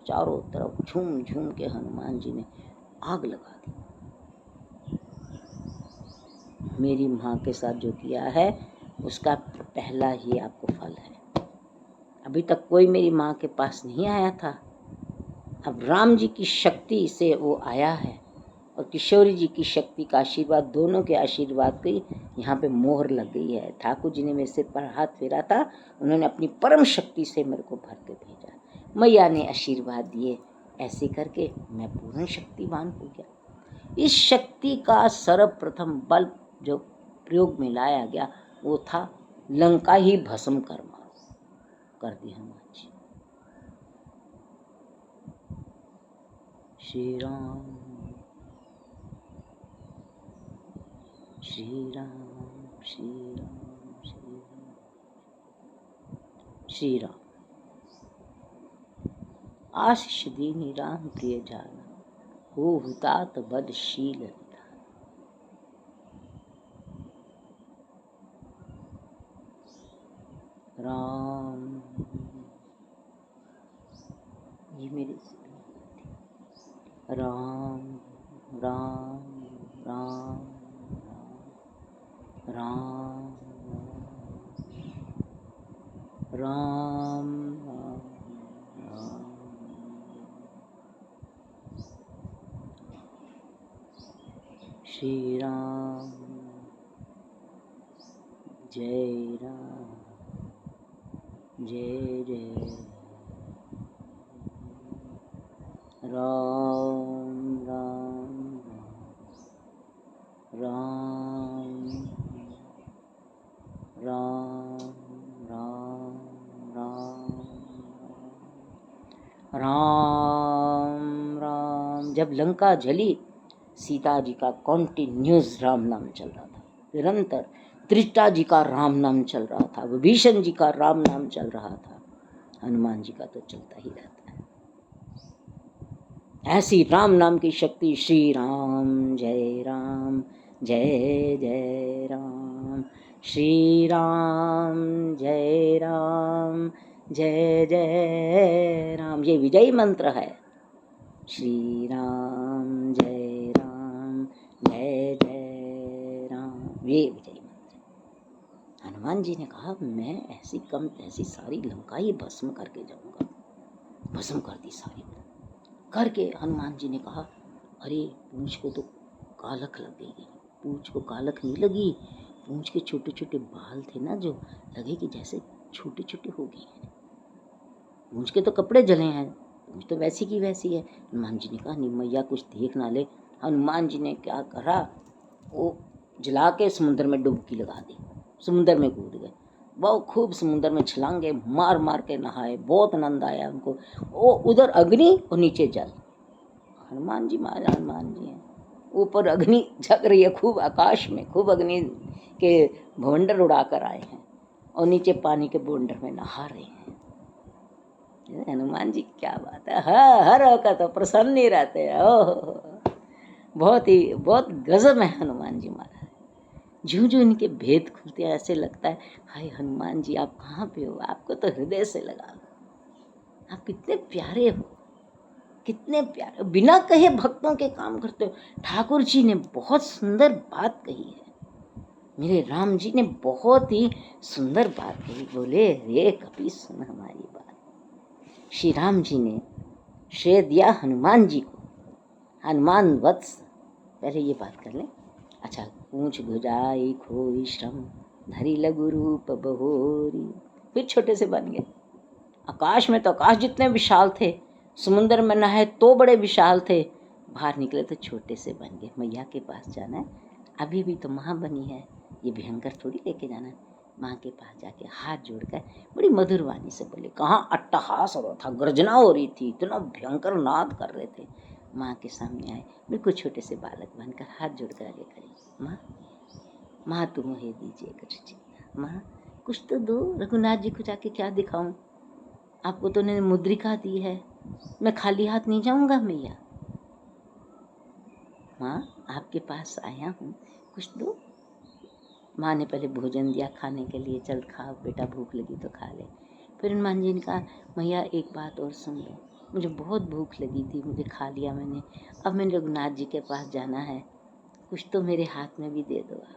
चारों तरफ झूम झूम के हनुमान जी ने आग लगा दी। मेरी माँ के साथ जो किया है उसका पहला ही आपको फल है। अभी तक कोई मेरी माँ के पास नहीं आया था, अब राम जी की शक्ति से वो आया है। और किशोरी जी की शक्ति का आशीर्वाद, दोनों के आशीर्वाद की यहाँ पे मोहर लग गई है। ठाकुर जी ने मेरे सिर पर हाथ फेरा था, उन्होंने अपनी परम शक्ति से मेरे को भर के भेजा। मैया ने आशीर्वाद दिए, ऐसे करके मैं पूर्ण शक्तिवान हो गया। इस शक्ति का सर्वप्रथम बल जो प्रयोग में लाया गया वो था लंका ही भस्म कर दी हनुमान जी। श्री राम श्री राम श्री राम श्री राम श्री राम। आशीष दीनी राम प्रिय जाना, हो हुतात बदशील। राम, ये मेरे राम राम राम राम राम राम। श्री राम जय राम जय जय राम राम राम राम राम राम राम राम। जब लंका जली, सीता जी का कॉन्टिन्यूस राम नाम चल रहा था, निरंतर त्रिजटा जी का राम नाम चल रहा था, विभीषण जी का राम नाम चल रहा था, हनुमान जी का तो चलता ही रहता है। ऐसी राम नाम की शक्ति। श्री राम जय जय राम, श्री राम जय राम, ये विजयी मंत्र है। श्री राम जय राम, ये विजयी मंत्र। हनुमान जी ने कहा मैं ऐसी सारी लंका ही भस्म करके जाऊंगा। भस्म कर दी सारी करके। हनुमान जी ने कहा अरे पूंछ को तो कालख लगेगी। पूंछ को कालख नहीं लगी, पूंछ के छोटे छोटे बाल थे ना, जो लगे कि जैसे छोटे छोटे हो गए हैं। पूंछ के तो कपड़े जले हैं, पूंछ तो वैसी की वैसी है। हनुमान जी ने कहा नहीं मैया कुछ देख ना ले। हनुमान जी ने क्या करा, वो जला के समुद्र में डुबकी लगा दी, समुद्र में कूद गए। बहुत खूब समुद्र में छलांगे मार मार के नहाए, बहुत आनंद आया उनको। वो उधर अग्नि और नीचे जल। हनुमान जी महाराज हनुमान जी हैं, ऊपर अग्नि जग रही है खूब, आकाश में खूब अग्नि के भवंडर उड़ा कर आए हैं, और नीचे पानी के बवंडर में नहा रहे हैं। हनुमान जी क्या बात है, हर वक्त तो प्रसन्न ही रहते हैं। ओह बहुत गजब है हनुमान जी महाराज। ज्यों ज्यों इनके भेद खुलते हैं ऐसे लगता है हाय हनुमान जी आप कहाँ पे हो, आपको तो हृदय से लगा लो। आप कितने प्यारे हो, कितने प्यारे, बिना कहे भक्तों के काम करते हो। ठाकुर जी ने बहुत सुंदर बात कही है, मेरे राम जी ने बहुत ही सुंदर बात कही। बोले रे कपि सुन हमारी बात। श्री राम जी ने श्रेय दिया हनुमान जी को, हनुमान वत्स। पहले ये बात कर लें। अच्छा, पूंछ भुजाई खोई श्रम, धरी लघु रूप बहोरी। फिर छोटे से बन गए। आकाश में तो आकाश जितने विशाल थे, समुद्र में नहाए तो बड़े विशाल थे, बाहर निकले तो छोटे से बन गए। मैया के पास जाना है, अभी भी तो माँ बनी है, ये भयंकर थोड़ी लेके जाना है। माँ के पास जाके हाथ जोड़कर बड़ी मधुर वाणी से बोले। कहाँ अट्टहास हो रहा था, गर्जना हो रही थी, इतना भयंकर नाद कर रहे थे। माँ के सामने आए, बिल्कुल छोटे से बालक बनकर हाथ जोड़कर आगे खड़े। माँ तुम मुझे दीजिए कुछ चीज, माँ कुछ तो दो, रघुनाथ जी को जाके क्या दिखाऊं, आपको तो उन्होंने मुद्रिका दी है, मैं खाली हाथ नहीं जाऊंगा मैया। माँ आपके पास आया हूँ, कुछ दो। माँ ने पहले भोजन दिया खाने के लिए, चल खा बेटा, भूख लगी तो खा ले। फिर हनुमान जी ने कहा मैया एक बात और सुन लो, मुझे बहुत भूख लगी थी, मुझे खा लिया मैंने, अब मैंने रघुनाथ जी के पास जाना है, कुछ तो मेरे हाथ में भी दे दो आप,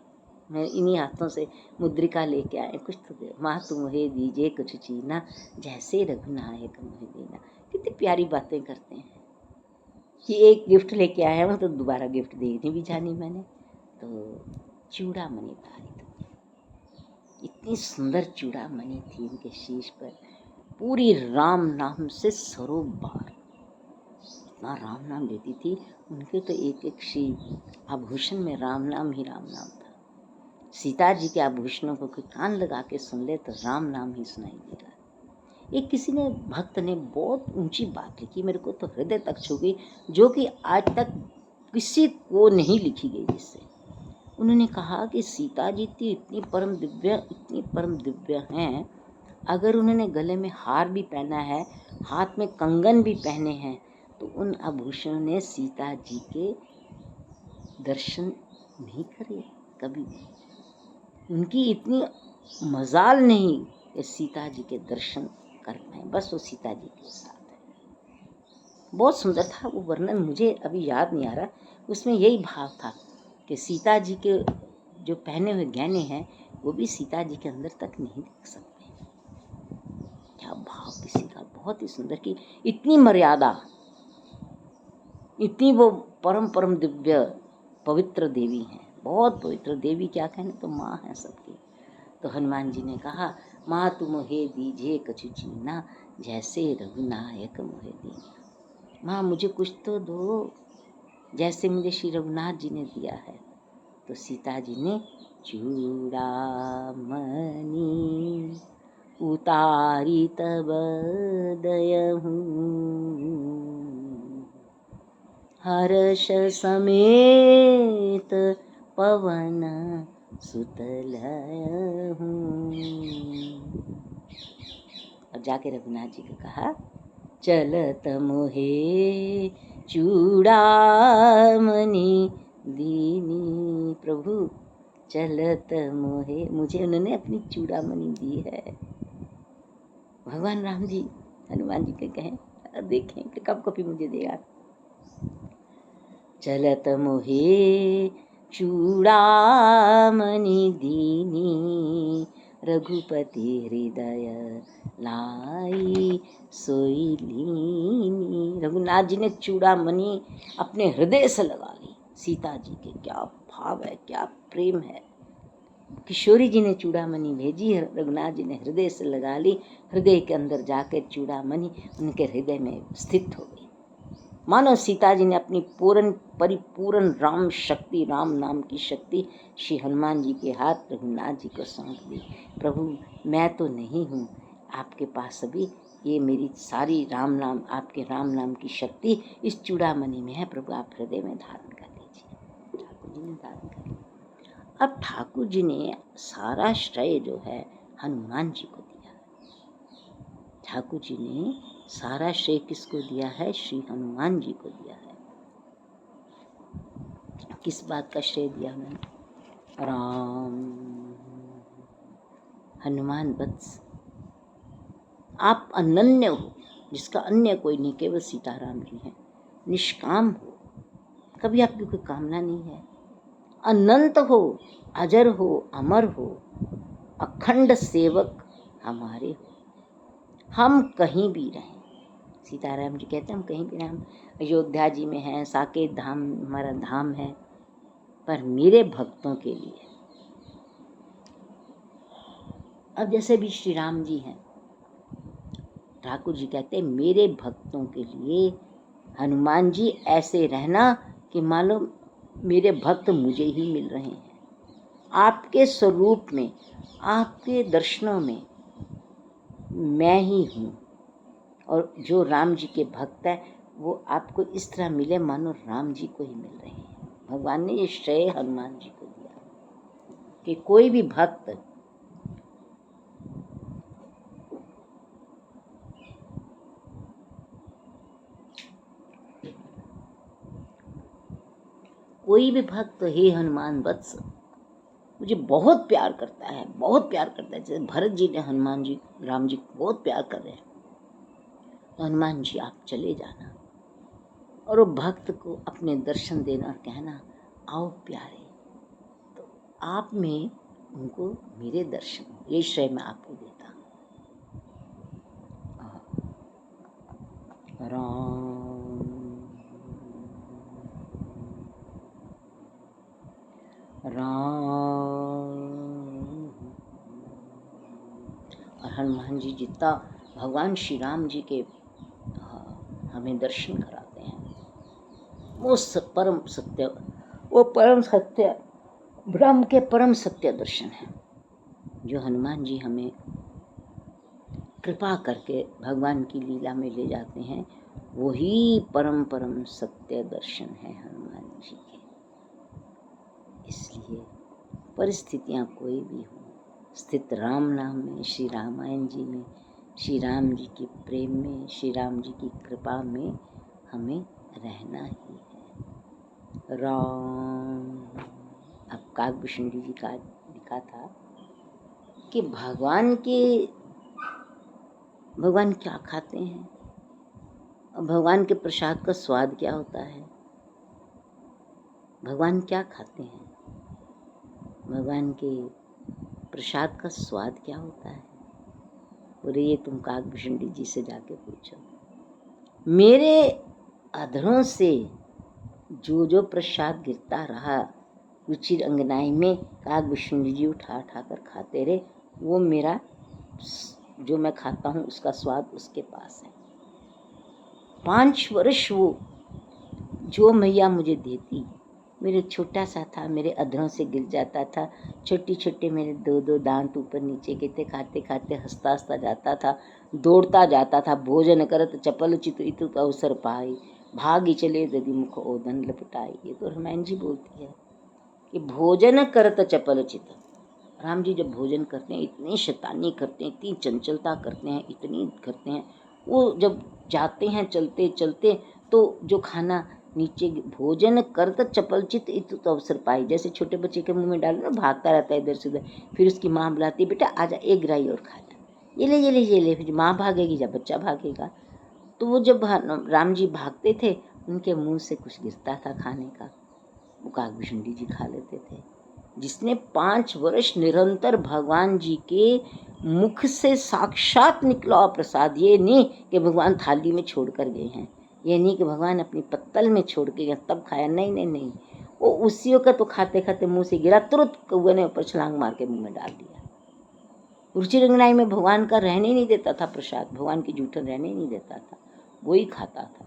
मैं इन्हीं हाथों से मुद्रिका लेके आए, कुछ तो दे। माँ तुम मुझे दीजिए कुछ चीना, जैसे रघुनायक मुझे देना। कितनी प्यारी बातें करते हैं कि एक गिफ्ट लेके आया हूँ तो दोबारा गिफ्ट देने भी जानी मैंने। तो चूड़ामणि धारित, इतनी सुंदर चूड़ामणि थी उनके शीश पर, पूरी राम नाम से सरोबार, इतना राम नाम लेती थी। उनके तो एक एक श्री आभूषण में राम नाम ही राम नाम था। सीता जी के आभूषणों को कान लगा के सुन ले तो राम नाम ही सुनाई दे रहा। एक किसी ने भक्त ने बहुत ऊंची बात लिखी, मेरे को तो हृदय तक छू गई, जो कि आज तक किसी को नहीं लिखी गई जिससे। उन्होंने कहा कि सीता जी थी इतनी परम दिव्य हैं, अगर उन्होंने गले में हार भी पहना है, हाथ में कंगन भी पहने हैं, तो उन आभूषणों ने सीता जी के दर्शन नहीं करे कभी भी। उनकी इतनी मजाल नहीं कि सीता जी के दर्शन कर पाए, बस वो सीता जी के साथ है। बहुत सुंदर था वो वर्णन, मुझे अभी याद नहीं आ रहा। उसमें यही भाव था कि सीता जी के जो पहने हुए गहने हैं वो भी सीता जी के अंदर तक नहीं देख सकते। क्या भाव किसी का, बहुत ही सुंदर की इतनी मर्यादा, इतनी वो परम दिव्य पवित्र देवी हैं, बहुत पवित्र देवी, क्या कहने, तो माँ है सबकी। तो हनुमान जी ने कहा माँ तुम मोहे दीजिए कछु चीना, जैसे रघुनायक मोहे दीना। माँ मुझे कुछ तो दो, जैसे मुझे श्री रघुनाथ जी ने दिया है। तो सीता जी ने चूड़ामणि उतारी तब दयहूँ, हर्ष समेत पवन सुतलाया हूँ। अब जाके रघुनाथ जी को कहा, चलत मोहे चूड़ामणि दीनी। प्रभु चलत मोहे, मुझे उन्होंने अपनी चूड़ामणि दी है। भगवान राम जी हनुमान जी के कहें, देखें कि कब कभी मुझे देगा। चलत मोहे चूड़ामणि दीनी, रघुपति हृदय लाई सोई लीनी। रघुनाथ जी ने चूड़ामणि अपने हृदय से लगा ली। सीता जी के क्या भाव है, क्या प्रेम है। किशोरी जी ने चूड़ामणि भेजी, रघुनाथ जी ने हृदय से लगा ली। हृदय के अंदर जाकर चूड़ामणि उनके हृदय में स्थित हो गई। मानो सीता जी ने अपनी परिपूर्ण राम शक्ति, राम नाम की शक्ति श्री हनुमान जी के हाथ रघुनाथ जी को सौंप दी। प्रभु मैं तो नहीं हूँ, आपके पास अभी ये मेरी सारी राम नाम, आपके राम नाम की शक्ति इस चूड़ामणि में है। प्रभु आप हृदय में धारण कर लीजिए। ठाकुर जी ने धारण कर लिया। अब ठाकुर जी ने सारा श्रेय जो है हनुमान जी को दिया। ठाकुर जी ने सारा श्रेय किसको दिया है? श्री हनुमान जी को दिया है। किस बात का श्रेय दिया उन्होंने? राम हनुमान वत्स, आप अनन्य हो, जिसका अन्य कोई नहीं, केवल सीताराम जी हैं। निष्काम हो, कभी आपकी कोई कामना नहीं है। अनंत हो, अजर हो, अमर हो, अखंड सेवक हमारे हो। हम कहीं भी रहें, सीताराम जी कहते हैं हम कहीं भी रहें, हम अयोध्या जी में हैं, साकेत धाम हमारा धाम है, पर मेरे भक्तों के लिए। अब जैसे भी श्री राम जी हैं, ठाकुर जी कहते हैं मेरे भक्तों के लिए हनुमान जी ऐसे रहना कि मानो मेरे भक्त मुझे ही मिल रहे हैं। आपके स्वरूप में, आपके दर्शनों में मैं ही हूँ। और जो राम जी के भक्त है वो आपको इस तरह मिले मानो राम जी को ही मिल रहे हैं। भगवान ने ये श्रेय हनुमान जी को दिया कि कोई भी भक्त हे हनुमान वत्स मुझे बहुत प्यार करता है, बहुत प्यार करता है। जैसे भरत जी ने हनुमान जी, राम जी को बहुत प्यार कर रहे हैं, तो हनुमान जी आप चले जाना और वो भक्त को अपने दर्शन देना और कहना आओ प्यारे, तो आप में उनको मेरे दर्शन, ये श्रेय मैं आपको देता हूँ। राम राम। और हनुमान जी जितना भगवान श्री राम जी के हमें दर्शन कराते हैं, वो परम सत्य, वो परम सत्य ब्रह्म के परम सत्य दर्शन है जो हनुमान जी हमें कृपा करके भगवान की लीला में ले जाते हैं। वही परम सत्य दर्शन है हनुमान जी के। इसलिए परिस्थितियाँ कोई भी हो, स्थित राम नाम में, श्री रामायण जी में, श्री राम जी के प्रेम में, श्री राम जी की कृपा में हमें रहना ही है। राम। अब काकभूषण जी का लिखा था कि भगवान क्या खाते हैं और भगवान के प्रसाद का स्वाद क्या होता है। भगवान क्या खाते हैं, भगवान के प्रसाद का स्वाद क्या होता है। और ये तुम काकभूषण जी से जाके पूछो। मेरे अधरों से जो जो प्रसाद गिरता रहा रुचिर अंगनाई में, काकभूषण जी उठा कर खाते रहे। वो मेरा जो मैं खाता हूँ उसका स्वाद उसके पास है। 5 वर्ष वो जो मैया मुझे देती, मेरे छोटा सा था, मेरे अधरों से गिर जाता था, छोटे छोटे मेरे 2 दांत ऊपर नीचे के थे, खाते खाते हंसता हंसता जाता था, दौड़ता जाता था। भोजन करत चपल चित इतु अवसर पाई, भागी चले दधि मुख ओदन लपटाई। ये तो रामायण जी बोलती है कि भोजन करत चपल चित। राम जी जब भोजन करते हैं इतनी शैतानी करते हैं, इतनी चंचलता करते हैं, इतनी करते हैं। वो जब जाते हैं चलते चलते तो जो खाना नीचे भोजन करत चपल चित इत तो अवसर पाई, जैसे छोटे बच्चे के मुंह में डालो ना, भागता रहता है इधर से उधर। फिर उसकी माँ बुलाती है, बेटा आजा एक ग्राही और खा जा, ये ले ये ले ये ले। फिर माँ भागेगी जब बच्चा भागेगा। तो वो जब राम जी भागते थे उनके मुंह से कुछ गिरता था खाने का, वो काकभूषुंडी जी खा लेते थे। जिसने 5 वर्ष निरंतर भगवान जी के मुख से साक्षात निकला प्रसाद, ये नहीं कि भगवान थाली में छोड़ कर गए हैं, ये नहीं कि भगवान अपनी पत्तल में छोड़ के गए तब खाया, नहीं नहीं नहीं। वो उसी का तो खाते खाते मुंह से गिरा, तुरंत कौवे ने ऊपर छलांग मार के मुंह में डाल दिया। रुचि रंगनाई में भगवान का रहने नहीं देता था प्रसाद, भगवान की जूठन रहने नहीं देता था, वो ही खाता था।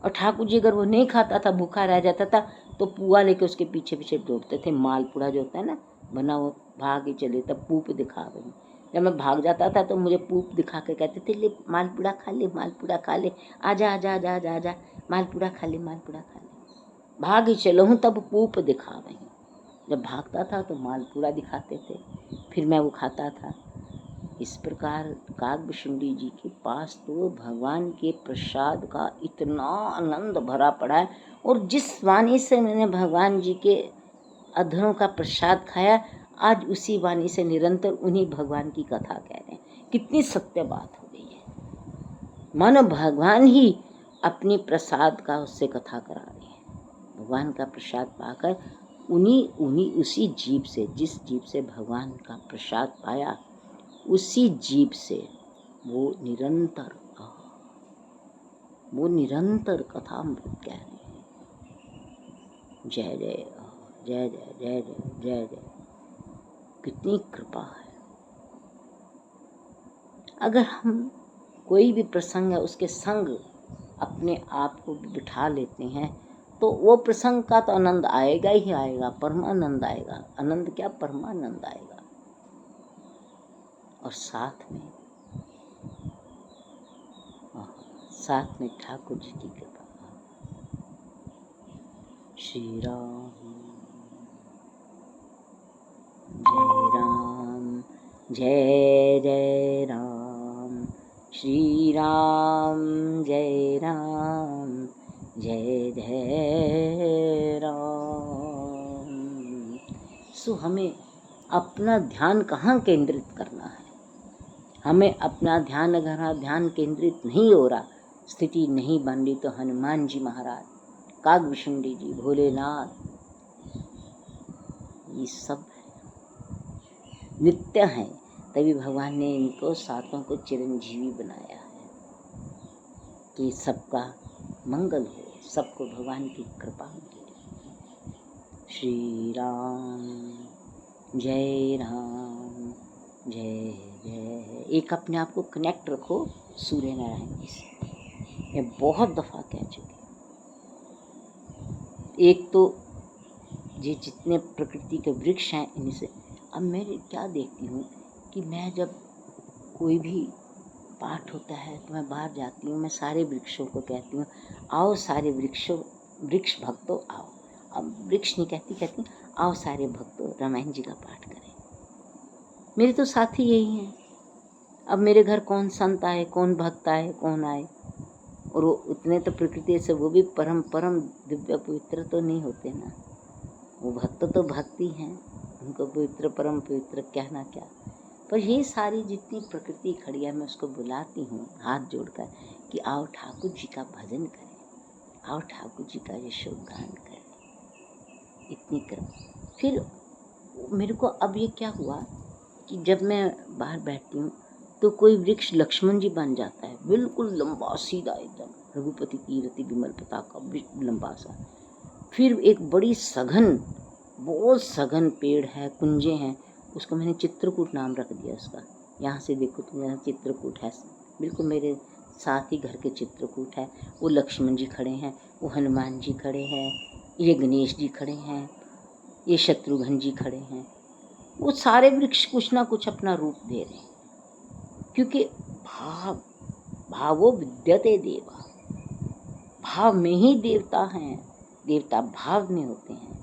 और ठाकुर जी अगर वो नहीं खाता था, भूखा रह जाता था, तो पुआ लेके उसके पीछे पीछे दौड़ते थे। मालपुड़ा जो होता है ना बना, वो भाग ही चले, तब पूप दिखा रही। जब मैं भाग जाता था तो मुझे पूप दिखा के कहते थे, ले मालपुड़ा खा ले, मालपुड़ा खा ले, आजा आजा आजा आजा आजा, मालपुड़ा खा ले, मालपुड़ा खा ले। भाग ही चलो हूँ तब पूप दिखा रही। जब भागता था तो मालपुड़ा दिखाते थे, फिर मैं वो खाता था। इस प्रकार काकभूषुंडी जी के पास तो भगवान के प्रसाद का इतना आनंद भरा पड़ा है। और जिस वाणी से मैंने भगवान जी के अधरों का प्रसाद खाया, आज उसी वाणी से निरंतर उन्हीं भगवान की कथा कह रहे हैं। कितनी सत्य बात हो गई है। मानो भगवान ही अपनी प्रसाद का उससे कथा करा रहे हैं। भगवान का प्रसाद पाकर उन्हीं उसी जीव से, जिस जीव से भगवान का प्रसाद पाया, उसी जीव से वो निरंतर कथा अमृत कह रहे हैं। जय जय जय जय जय जय जय जय। कितनी कृपा है। अगर हम कोई भी प्रसंग है उसके संग अपने आप को बिठा लेते हैं तो वो प्रसंग का तो आनंद आएगा ही आएगा, परमानंद आएगा। आनंद क्या, परमानंद आएगा। और साथ में ठाकुर जी की कृपा। श्री राम जय जय राम, श्री राम जय जय राम। सो हमें अपना ध्यान कहाँ केंद्रित करना है? हमें अपना ध्यान, अगर ध्यान केंद्रित नहीं हो रहा, स्थिति नहीं बन रही, तो हनुमान जी महाराज, काकभूषुंडी जी, भोलेनाथ, ये सब नित्य हैं। तभी भगवान ने इनको सातों को चिरंजीवी बनाया है कि सबका मंगल हो, सबको भगवान की कृपा मिले। श्री राम जय जय। एक अपने आप को कनेक्ट रखो सूर्य नारायण जी से। मैं बहुत दफ़ा कह चुकी। एक तो ये जितने प्रकृति के वृक्ष हैं इनमें से अब मैं क्या देखती हूँ कि मैं जब कोई भी पाठ होता है तो मैं बाहर जाती हूँ, मैं सारे वृक्षों को कहती हूँ, आओ सारे वृक्ष भक्तों आओ। अब वृक्ष नहीं कहती आओ सारे भक्तों रामायण जी का पाठ करें। मेरे तो साथी यही हैं। अब मेरे घर कौन संत आए, कौन भक्त आए, कौन आए, और वो उतने तो प्रकृति से वो भी परम दिव्य पवित्र तो नहीं होते ना। वो भक्त तो भक्ति हैं, उनको पवित्र परम पवित्र कहना क्या। पर ये सारी जितनी प्रकृति खड़ी है, मैं उसको बुलाती हूँ हाथ जोड़कर कि आओ ठाकुर जी का भजन करें, आओ ठाकुर जी का यशोगान करें। इतनी कृपा। फिर मेरे को अब ये क्या हुआ कि जब मैं बाहर बैठती हूँ तो कोई वृक्ष लक्ष्मण जी बन जाता है, बिल्कुल लंबा सीधा एकदम, रघुपति कीरति विमल पताका लंबा सा। फिर एक बड़ी सघन, बहुत सघन पेड़ है, कुंजे हैं, उसको मैंने चित्रकूट नाम रख दिया उसका। यहाँ से देखो तो मेरा चित्रकूट है, बिल्कुल मेरे साथ ही घर के चित्रकूट है। वो लक्ष्मण जी खड़े हैं, वो हनुमान जी खड़े हैं, ये गणेश जी खड़े हैं, ये शत्रुघ्न जी खड़े हैं। वो सारे वृक्ष कुछ ना कुछ अपना रूप दे रहे हैं, क्योंकि भावो विद्यते देवा, भाव में ही देवता हैं, देवता भाव में होते हैं।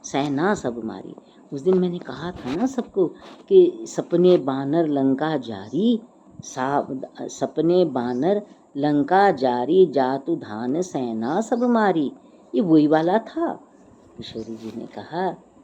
सेना सब मारी। उस दिन मैंने कहा था ना सबको कि सपने बानर लंका जारी, सपने बानर लंका जारी, जातु धान सेना सब मारी। ये वही वाला था। किशोरी जी ने कहा